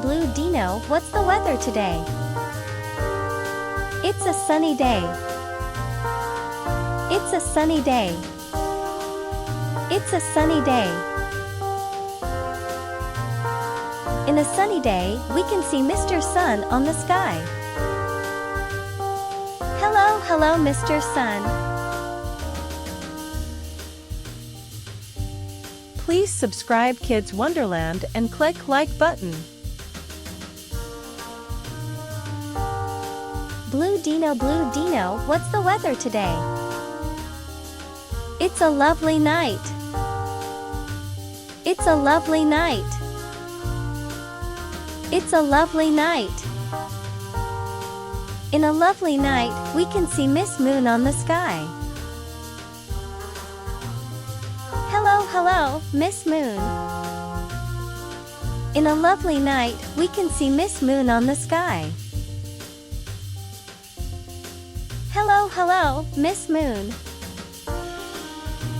blue Dino, what's the weather today? It's a sunny day. It's a sunny day. It's a sunny day. In a sunny day, we can see Mr. Sun on the sky. Hello, hello, Mr. Sun. Please subscribe Kids Wonderland and click like button. Blue Dino, what's the weather today? It's a lovely night. It's a lovely night. It's a lovely night. In a lovely night, we can see Miss Moon on the sky. Hello, hello, Miss Moon. In a lovely night, we can see Miss Moon on the sky. Hello, hello, Miss Moon.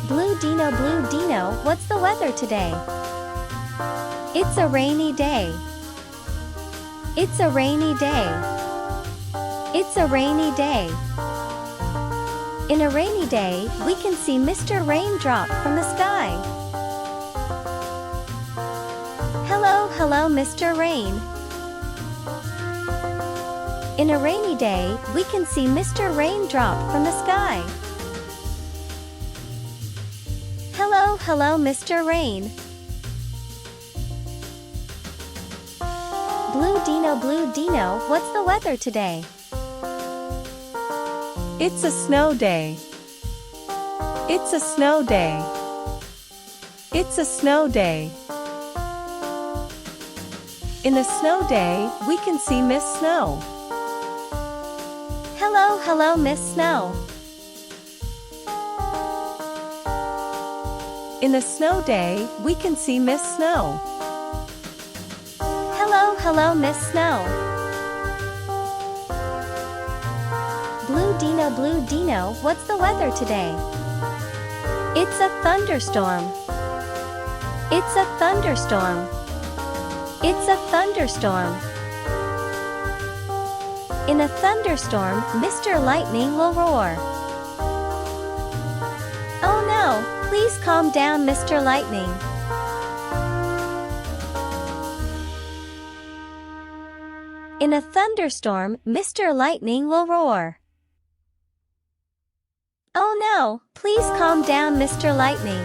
Blue Dino, what's the weather today? It's a rainy day. It's a rainy day. It's a rainy day. In a rainy day, we can see Mr. Raindrop from the sky. Hello, hello, Mr. Rain. In a rainy day, we can see Mr. Raindrop from the sky. Hello, hello, Mr. Rain. Blue Dino, what's the weather today? It's a snow day. It's a snow day. It's a snow day. In a snow day, we can see Miss Snow. Hello, hello, Miss Snow. In a snow day, we can see Miss Snow. Hello, hello, Miss Snow. Blue Dino, what's the weather today? It's a thunderstorm. It's a thunderstorm. It's a thunderstorm. In a thunderstorm, Mr. Lightning will roar. Oh no, please calm down, Mr. Lightning. In a thunderstorm, Mr. Lightning will roar. Oh no, please calm down, Mr. Lightning.